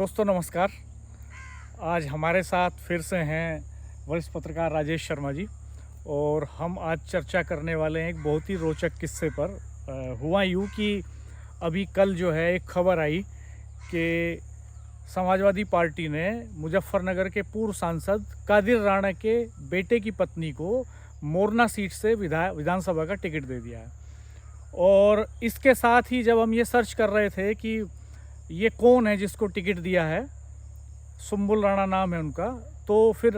दोस्तों नमस्कार। आज हमारे साथ फिर से हैं वरिष्ठ पत्रकार राजेश शर्मा जी और हम आज चर्चा करने वाले हैं एक बहुत ही रोचक किस्से पर। हुआ यूँ कि अभी कल जो है एक खबर आई कि समाजवादी पार्टी ने मुजफ्फरनगर के पूर्व सांसद कादिर राणा के बेटे की पत्नी को मोरना सीट से विधानसभा का टिकट दे दिया है। और इसके साथ ही जब हम ये सर्च कर रहे थे कि ये कौन है जिसको टिकट दिया है, सुम्बुल राणा नाम है उनका, तो फिर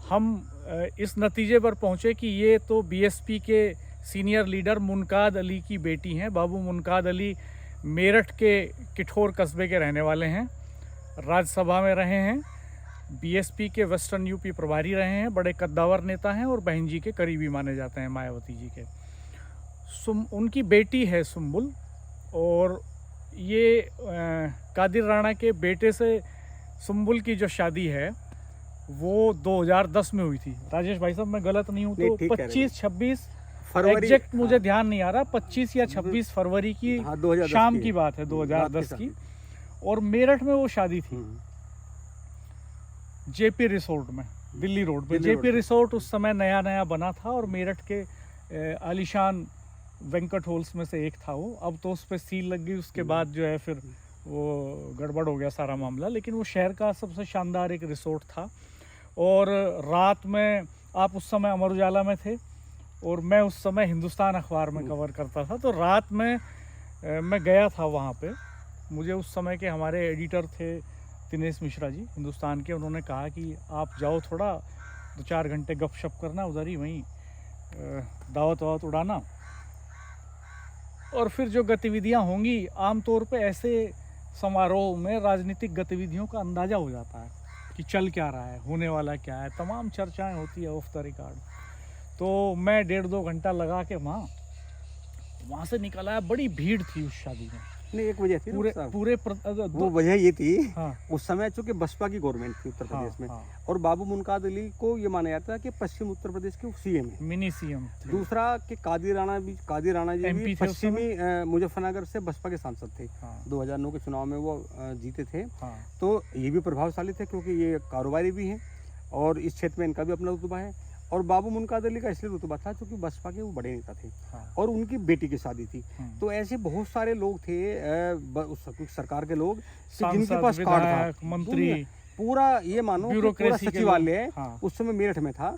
हम इस नतीजे पर पहुँचे कि ये तो बीएसपी के सीनियर लीडर मुनकाद अली की बेटी हैं। बाबू मुनकाद अली मेरठ के किठौर कस्बे के रहने वाले हैं, राज्यसभा में रहे हैं, बीएसपी के वेस्टर्न यूपी प्रभारी रहे हैं, बड़े कद्दावर नेता हैं और बहन जी के करीबी माने जाते हैं मायावती जी के। उनकी बेटी है सुम्बुल, और ये कादिर राणा के बेटे से सुम्बुल की जो शादी है वो 2010 में हुई थी। राजेश भाई साहब मैं गलत नहीं हूँ तो 25-26 फरवरी, एग्जैक्ट मुझे ध्यान नहीं आ रहा, 25 या 26 फरवरी की शाम की बात है 2010 की। और मेरठ में वो शादी थी, जेपी रिसोर्ट में, दिल्ली रोड पे। जेपी रिसोर्ट उस समय नया नया बना था और मेरठ के आलिशान वेंकट होल्स में से एक था वो। अब तो उस पर सील लग गई, उसके बाद जो है फिर वो गड़बड़ हो गया सारा मामला, लेकिन वो शहर का सबसे शानदार एक रिसोर्ट था। और रात में, आप उस समय अमर उजाला में थे और मैं उस समय हिंदुस्तान अखबार में कवर करता था, तो रात में मैं गया था वहाँ पे। मुझे उस समय के हमारे एडिटर थे दिनेश मिश्रा जी हिंदुस्तान के, उन्होंने कहा कि आप जाओ थोड़ा 2-4 घंटे गपशप करना उधर ही, वहीं दावत वावत उड़ाना, और फिर जो गतिविधियां होंगी, आमतौर पे ऐसे समारोह में राजनीतिक गतिविधियों का अंदाज़ा हो जाता है कि चल क्या रहा है, होने वाला क्या है, तमाम चर्चाएं होती है ऑफ द रिकॉर्ड। तो मैं 1.5-2 घंटा लगा के वहाँ से निकल आया। बड़ी भीड़ थी उस शादी में। नहीं, एक वजह थी पूरे वो वजह ये थी, हाँ, उस समय चूंकि बसपा की गवर्नमेंट थी उत्तर प्रदेश में, और बाबू मुनकाद अली को ये माना जाता है कि पश्चिम उत्तर प्रदेश के सीएम है, मिनी सीएम। दूसरा कि कादिर राणा जी भी पश्चिमी मुजफ्फरनगर से बसपा के सांसद थे। 2009 के चुनाव में वो जीते थे। तो ये भी प्रभावशाली थे क्योंकि ये कारोबारी भी हैं और इस क्षेत्र में इनका भी अपना रुतबा है। और बाबू मुनकाद अली का इसलिए रुतबा था क्योंकि बसपा के वो बड़े नेता थे और उनकी बेटी की शादी थी। तो ऐसे बहुत सारे लोग थे उस सरकार के लोग जिनके पास कार्ड था, मंत्री, पूरा ये मानो पूरा सचिवालय उस समय मेरठ में था।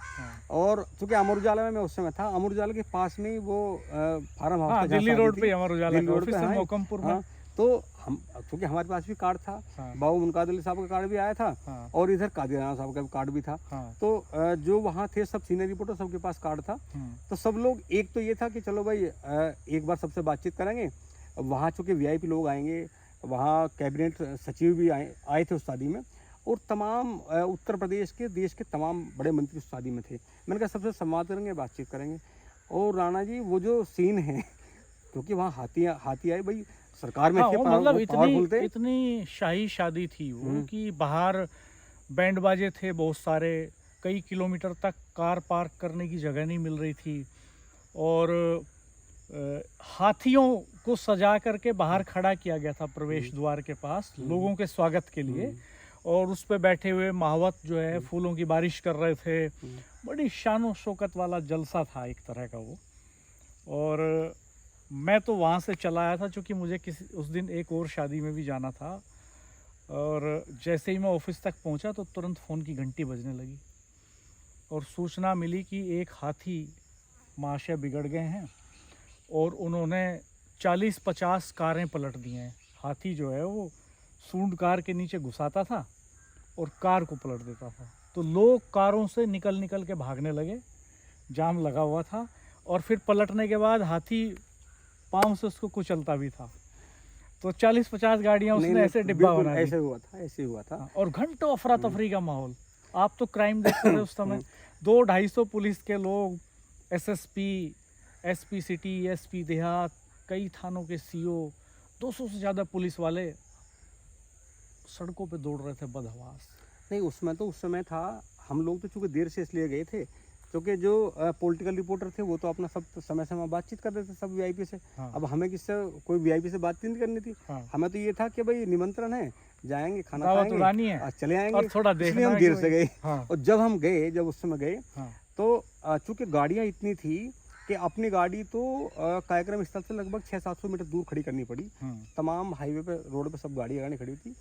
और चूंकि अमर उजाला में मैं उस समय था, अमर उजाला के पास में वो फार्म हाउस दिल्ली रोड पे, अमर उजाला का ऑफिस है मोकमपुर में। तो हम, चूंकि हमारे पास भी कार्ड था, बाबू मुनकाद अली साहब का कार्ड भी आया था और इधर कादिर राणा साहब का भी कार्ड भी था। तो जो वहाँ थे सब सीनियर रिपोर्टर, सबके पास कार्ड था। तो सब लोग, एक तो ये था कि चलो भाई एक बार सबसे बातचीत करेंगे। वहाँ चूंकि वीआईपी लोग आएंगे, वहाँ कैबिनेट सचिव भी आए थे उस शादी में, और तमाम उत्तर प्रदेश के, देश के तमाम बड़े मंत्री उस शादी में थे। मैंने कहा सबसे संवाद करेंगे, बातचीत करेंगे। और राणा जी वो जो सीन है, क्योंकि वहाँ हाथी आए भाई, सरकार में थे, मतलब इतनी शाही शादी थी वो कि बाहर बैंड बाजे थे बहुत सारे, कई किलोमीटर तक कार पार्क करने की जगह नहीं मिल रही थी, और हाथियों को सजा करके बाहर खड़ा किया गया था प्रवेश द्वार के पास लोगों के स्वागत के लिए, और उस पे बैठे हुए महावत जो है फूलों की बारिश कर रहे थे। बड़ी शानो शौकत वाला जलसा था एक तरह का वो। और मैं तो वहाँ से चला आया था क्योंकि मुझे उस दिन एक और शादी में भी जाना था। और जैसे ही मैं ऑफिस तक पहुँचा तो तुरंत फ़ोन की घंटी बजने लगी और सूचना मिली कि एक हाथी महाशय बिगड़ गए हैं और उन्होंने 40-50 कारें पलट दी हैं। हाथी जो है वो सूंड कार के नीचे घुसाता था और कार को पलट देता था। तो लोग कारों से निकल के भागने लगे, जाम लगा हुआ था। और फिर पलटने के बाद हाथी पाँव से उसको कुचलता भी था। तो 40-50 गाड़ियां उसने ऐसे डिब्बा बना दी। ऐसे हुआ था। और घंटों अफरा तफरी का माहौल। आप तो क्राइम देखते थे उस समय। 200-250 पुलिस के लोग, एसएसपी, एसपी सिटी, एसपी देहात, कई थानों के सीओ, 200 से ज़्यादा पुलिस वाले सड़कों पे दौड़ रहे थे बदहवास। नहीं, उस समय था, हम लोग तो चूंकि देर से इसलिए गए थे क्योंकि जो पॉलिटिकल रिपोर्टर थे वो तो अपना सब समय बातचीत कर रहे थे सब वीआईपी से। अब हमें किससे कोई वीआईपी से बातचीत नहीं करनी थी। हमें तो ये था कि भाई निमंत्रण है, जाएंगे, खाना दावत खाएंगे, उड़ानी है चले आएंगे। और थोड़ा इसलिए देखना हम है देर कि से गए। हाँ। और जब हम गए, जब उस समय गए, हाँ। तो चूंकि गाड़ियाँ इतनी थी कि अपनी गाड़ी तो कार्यक्रम स्थल से लगभग 600-700 मीटर दूर खड़ी करनी पड़ी। तमाम हाईवे पे, रोड पे सब गाड़ियाँ खड़ी थी।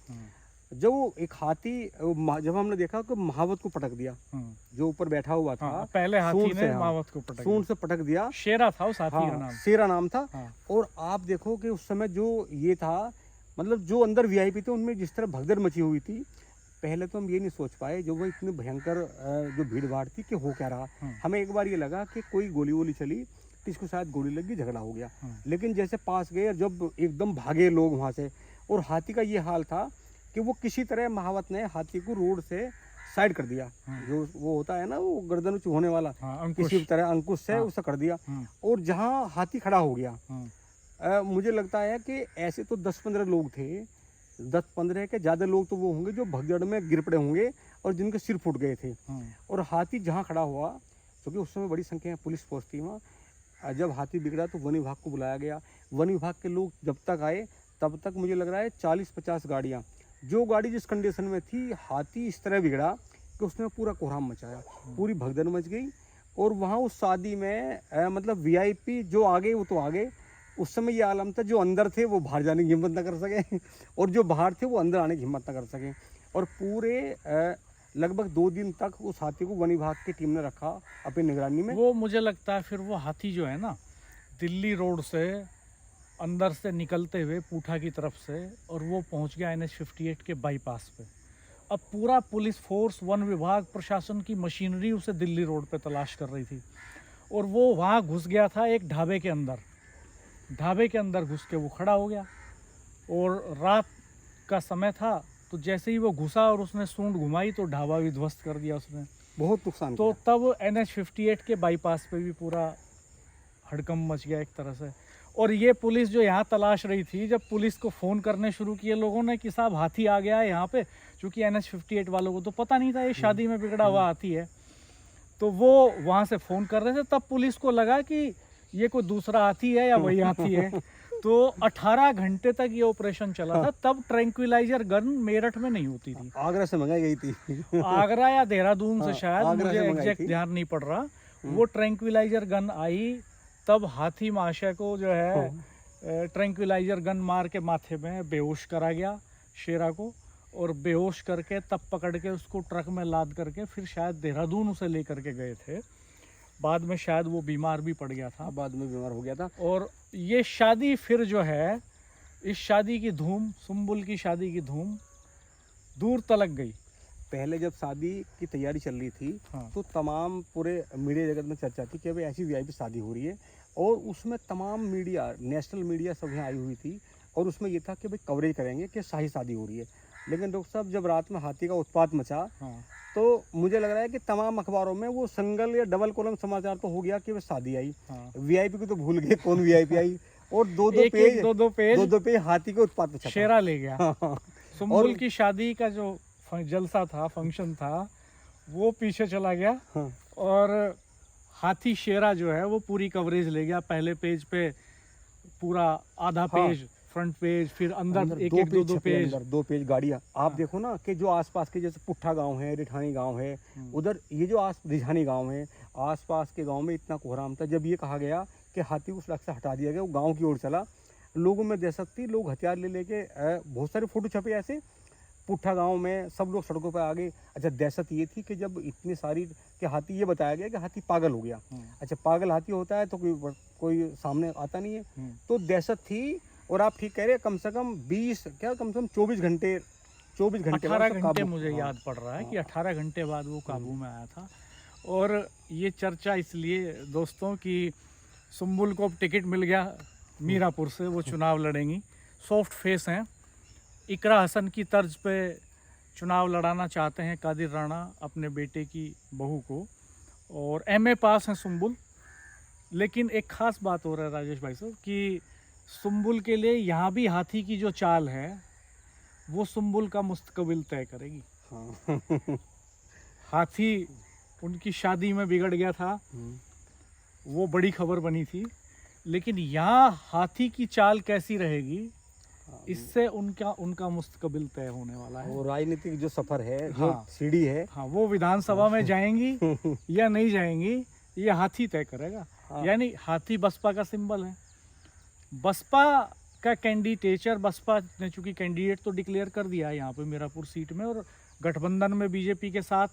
जब वो एक हाथी, जब हमने देखा कि महावत को पटक दिया, जो ऊपर बैठा हुआ था, पहले हाथी ने महावत को पटक सूंड से पटक दिया। शेरा था उस हाथी का नाम, शेरा नाम था। और आप देखो कि उस समय जो ये था, मतलब जो अंदर वीआईपी थे उनमें जिस तरह भगदड़ मची हुई थी, पहले तो हम ये नहीं सोच पाए, जो वो इतनी भयंकर जो भीड़ भाड़ थी कि हो क्या रहा। हमें एक बार ये लगा कि कोई गोली वोली चली तो इसको शायद गोली लगी, झगड़ा हो गया। लेकिन जैसे पास गए, जब एकदम भागे लोग वहाँ से, और हाथी का ये हाल था कि वो किसी तरह महावत ने हाथी को रोड से साइड कर दिया। जो वो होता है ना, वो गर्दन होने वाला, किसी तरह अंकुश से उसे कर दिया। और जहाँ हाथी खड़ा हो गया, मुझे लगता है कि ऐसे तो 10-15 लोग थे, 10-15 के ज़्यादा लोग तो वो होंगे जो भगदड़ में गिर पड़े होंगे और जिनके सिर फूट गए थे। और हाथी जहाँ खड़ा हुआ, क्योंकि उस समय बड़ी संख्या में पुलिस पहुँचती वहाँ, जब हाथी बिगड़ा तो वन विभाग को बुलाया गया। वन विभाग के लोग जब तक आए, तब तक मुझे लग रहा है 40-50 गाड़ियाँ, जो गाड़ी जिस कंडीशन में थी, हाथी इस तरह बिगड़ा कि उसने पूरा कोहराम मचाया, पूरी भगदड़ मच गई। और वहाँ उस शादी में मतलब वीआईपी जो आ गए वो तो आ गए। उस समय ये आलम था, जो अंदर थे वो बाहर जाने की हिम्मत ना कर सके और जो बाहर थे वो अंदर आने की हिम्मत ना कर सके। और पूरे लगभग 2 दिन तक उस हाथी को वन विभाग की टीम ने रखा अपनी निगरानी में। वो मुझे लगता है फिर वो हाथी जो है ना, दिल्ली रोड से अंदर से निकलते हुए पूठा की तरफ से, और वो पहुंच गया NH-58 के बाईपास पे। अब पूरा पुलिस फोर्स, वन विभाग, प्रशासन की मशीनरी उसे दिल्ली रोड पे तलाश कर रही थी, और वो वहाँ घुस गया था एक ढाबे के अंदर। ढाबे के अंदर घुस के वो खड़ा हो गया, और रात का समय था, तो जैसे ही वो घुसा और उसने सूंड घुमाई तो ढाबा भी ध्वस्त कर दिया उसने, बहुत नुकसान। तो तब NH-58 के बाईपास पे भी पूरा हड़कंप मच गया एक तरह से। और ये पुलिस जो यहाँ तलाश रही थी, जब पुलिस को फ़ोन करने शुरू किए लोगों ने कि साहब हाथी आ गया है यहाँ पे, क्योंकि NH-58 वालों को तो पता नहीं था ये शादी में बिगड़ा हुआ हाथी है, तो वो वहाँ से फ़ोन कर रहे थे। तब पुलिस को लगा कि ये कोई दूसरा हाथी है या वही हाथी है। तो 18 घंटे तक ये ऑपरेशन चला था। तब ट्रैंक्विलाइजर गन मेरठ में नहीं होती थी, आगरा से मंगाई गई थी आगरा या देहरादून से शायद, मुझे एग्जैक्ट ध्यान नहीं पड़ रहा। वो ट्रैंक्विलाइजर गन आई, तब हाथी महाशय को जो है ट्रैंक्विलाइजर गन मार के माथे में बेहोश करा गया, शेरा को, और बेहोश करके तब पकड़ के उसको ट्रक में लाद करके फिर शायद देहरादून उसे लेकर के गए थे। बाद में शायद वो बीमार भी पड़ गया था, बाद में बीमार हो गया था। और ये शादी फिर जो है, इस शादी की धूम, सुम्बुल की शादी की धूम दूर तलक गई। पहले जब शादी की तैयारी चल रही थी, तो तमाम पूरे मीडिया जगत में चर्चा थी कि भाई ऐसी वीआईपी शादी हो रही है, और उसमें तमाम मीडिया, नेशनल मीडिया सब यहाँ आई हुई थी, और उसमें ये था कि भाई कवरेज करेंगे कि शाही शादी हो रही है। लेकिन डॉक्टर साहब, जब रात में हाथी का उत्पात मचा, तो मुझे लग रहा है कि तमाम अखबारों में वो सिंगल या डबल कॉलम समाचार तो हो गया कि वो शादी आई। वीआईपी को तो भूल गए कौन वीआईपी आई, और दो पेज हाथी के उत्पात में शेरा ले गया। सुम्बुल की शादी का जो जलसा था, फंक्शन था, वो पीछे चला गया, और हाथी शेरा जो है वो पूरी कवरेज ले गया। पहले पेज पे पूरा आधा पेज, फ्रंट पेज, फिर अंदर एक दो पेज, अंदर 2 पेज गाड़ियाँ। आप देखो ना कि जो आसपास के, जैसे पुट्ठा गांव है, रिठानी गांव है, उधर ये जो रिठानी गांव है, आसपास के गांव में इतना कोहराम था। जब ये कहा गया कि हाथी को सड़क से हटा दिया गया, वो गांव की ओर चला, लोगों में दहशत थी, लोग हथियार ले लेके, बहुत सारे फोटो छपे ऐसे पुट्ठा गांव में, सब लोग सड़कों पर आ गए। अच्छा, दहशत ये थी कि जब इतनी सारी कि हाथी, ये बताया गया कि हाथी पागल हो गया। अच्छा, पागल हाथी होता है तो कोई सामने आता नहीं है, तो दहशत थी। और आप ठीक कह रहे हैं, कम से कम 24 घंटे 18 घंटे मुझे याद पड़ रहा है कि 18 घंटे बाद वो काबू में आया था। और ये चर्चा इसलिए दोस्तों कि सुम्बुल को अब टिकट मिल गया मीरापुर से, वो चुनाव लड़ेंगी, सॉफ्ट फेस हैं, इकरा हसन की तर्ज पे चुनाव लड़ाना चाहते हैं कादिर राणा अपने बेटे की बहू को, और MA पास हैं सुम्बुल। लेकिन एक ख़ास बात हो रहा है राजेश भाई साहब कि सुम्बुल के लिए यहाँ भी हाथी की जो चाल है वो सुम्बुल का मुस्तकबिल तय करेगी। हाथी उनकी शादी में बिगड़ गया था, वो बड़ी खबर बनी थी, लेकिन यहाँ हाथी की चाल कैसी रहेगी इससे उनका मुस्तकबिल तय होने वाला है। वो राजनीतिक जो सफर है, जो हाँ, सीढ़ी है, हाँ, वो विधानसभा में जाएंगी या नहीं जाएंगी, ये हाथी तय करेगा। हाँ। यानी हाथी बसपा का सिंबल है। बसपा का कैंडिडेचर, बसपा ने चूंकि कैंडिडेट तो डिक्लेयर कर दिया है यहाँ पे मीरापुर सीट में, और गठबंधन में बीजेपी के साथ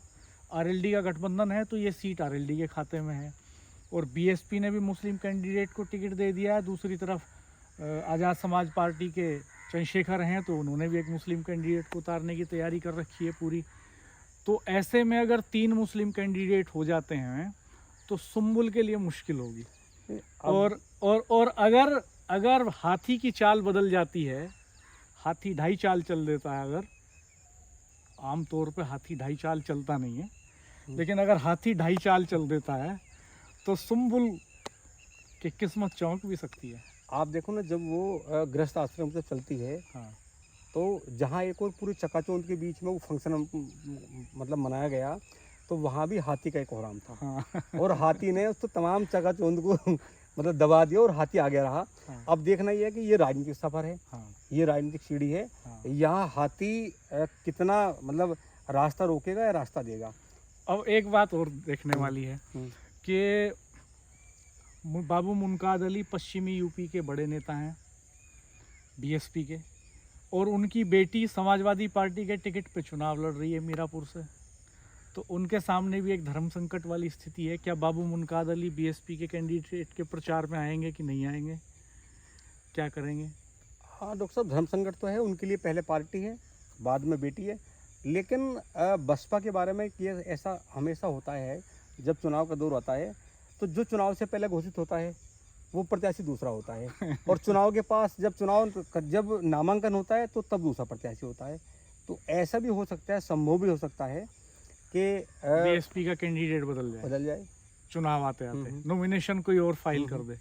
आरएलडी का गठबंधन है, तो ये सीट आरएलडी के खाते में है। और बीएसपी ने भी मुस्लिम कैंडिडेट को टिकट दे दिया है। दूसरी तरफ आज़ाद समाज पार्टी के चंद्रशेखर हैं, तो उन्होंने भी एक मुस्लिम कैंडिडेट को उतारने की तैयारी कर रखी है पूरी। तो ऐसे में अगर 3 मुस्लिम कैंडिडेट हो जाते हैं तो सुम्बुल के लिए मुश्किल होगी। और अगर हाथी की चाल बदल जाती है, हाथी ढाई चाल चल देता है, अगर आमतौर पे हाथी ढाई चाल चलता नहीं है, लेकिन अगर हाथी ढाई चाल चल देता है तो सुम्बुल की किस्मत चौंक भी सकती है। आप देखो ना, जब वो गृहस्थ आश्रम से चलती है, हाँ, तो जहाँ एक और पूरी चकाचौंध के बीच में वो फंक्शन मतलब मनाया गया, तो वहाँ भी हाथी का एक कोहराम था। हाँ। और हाथी ने तो तमाम चकाचौंध को मतलब दबा दिया और हाथी आगे रहा। हाँ। अब देखना ये है कि ये राजनीतिक सफर है, हाँ। ये राजनीतिक सीढ़ी है। हाँ। यहाँ हाथी कितना मतलब रास्ता रोकेगा या रास्ता देगा। अब एक बात और देखने वाली है कि बाबू मुनकाद अली पश्चिमी यूपी के बड़े नेता हैं बीएसपी के, और उनकी बेटी समाजवादी पार्टी के टिकट पे चुनाव लड़ रही है मीरापुर से। तो उनके सामने भी एक धर्म संकट वाली स्थिति है। क्या बाबू मुनकाद अली बीएसपी के कैंडिडेट के प्रचार में आएंगे कि नहीं आएंगे, क्या करेंगे? हाँ डॉक्टर साहब, धर्म संकट तो है उनके लिए। पहले पार्टी है, बाद में बेटी है। लेकिन बसपा के बारे में ये ऐसा हमेशा होता है, जब चुनाव का दौर आता है तो जो चुनाव से पहले घोषित होता है वो प्रत्याशी दूसरा होता है, और चुनाव के पास जब नामांकन होता है तो तब दूसरा प्रत्याशी होता है। तो ऐसा भी हो सकता है, संभव भी हो सकता है कि बीएसपी का कैंडिडेट बदल जाए चुनाव आते आते, नॉमिनेशन कोई और फाइल कर दे।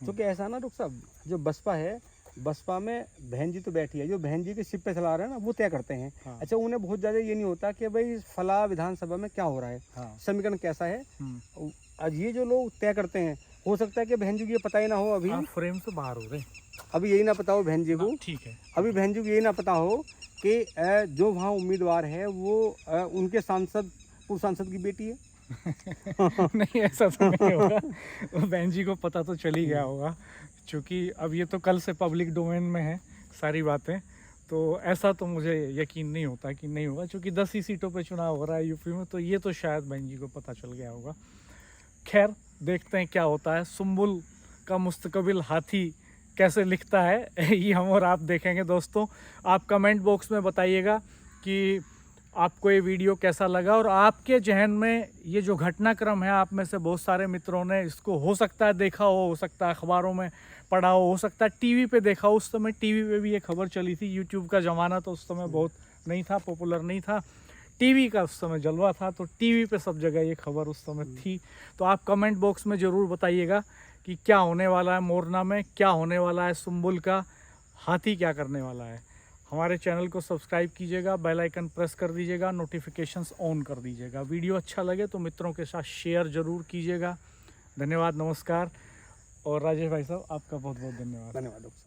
तो क्या ऐसा ना डॉक्टर साहब, जो बसपा है, बसपा में बहन जी तो बैठी है, जो बहन जी के सिप पे चला रहे हैं ना, वो तय करते हैं। हाँ। अच्छा, उन्हें बहुत ज़्यादा ये नहीं होता कि भाई फला विधानसभा में क्या हो रहा है, हाँ। समीकरण कैसा है। आज ये जो लोग तय करते हैं, हो सकता है कि बहन जी को ये पता ही ना हो, अभी फ्रेम से बाहर हो रहे, अभी यही ना पता हो बहन जी को। ठीक है, अभी बहन जी को यही ना पता हो कि जो वहाँ उम्मीदवार है वो उनके पूर्व सांसद की बेटी है। नहीं, ऐसा तो नहीं होगा। वो बहन जी को पता तो चल ही गया होगा, क्योंकि अब ये तो कल से पब्लिक डोमेन में है सारी बातें। तो ऐसा तो मुझे यकीन नहीं होता कि नहीं होगा, क्योंकि 10 ही सीटों पे चुनाव हो रहा है यूपी में, तो ये तो शायद बहन जी को पता चल गया होगा। खैर, देखते हैं क्या होता है। सुम्बुल का मुस्तकबिल हाथी कैसे लिखता है ये हम और आप देखेंगे। दोस्तों, आप कमेंट बॉक्स में बताइएगा कि आपको ये वीडियो कैसा लगा, और आपके जहन में ये जो घटनाक्रम है, आप में से बहुत सारे मित्रों ने इसको हो सकता है देखा हो सकता है अखबारों में पढ़ा हो सकता है टीवी पे देखा हो। उस समय टीवी पे भी ये खबर चली थी। यूट्यूब का ज़माना तो उस समय बहुत नहीं था, पॉपुलर नहीं था। टीवी का उस समय जलवा था, तो टीवी पे सब जगह ये खबर उस समय थी। तो आप कमेंट बॉक्स में ज़रूर बताइएगा कि क्या होने वाला है मोरना में, क्या होने वाला है सुम्बुल का, हाथी क्या करने वाला है। हमारे चैनल को सब्सक्राइब कीजिएगा, बेल आइकन प्रेस कर दीजिएगा, नोटिफिकेशंस ऑन कर दीजिएगा। वीडियो अच्छा लगे तो मित्रों के साथ शेयर ज़रूर कीजिएगा। धन्यवाद, नमस्कार। और राजेश भाई साहब, आपका बहुत बहुत धन्यवाद। धन्यवाद डॉक्टर साहब।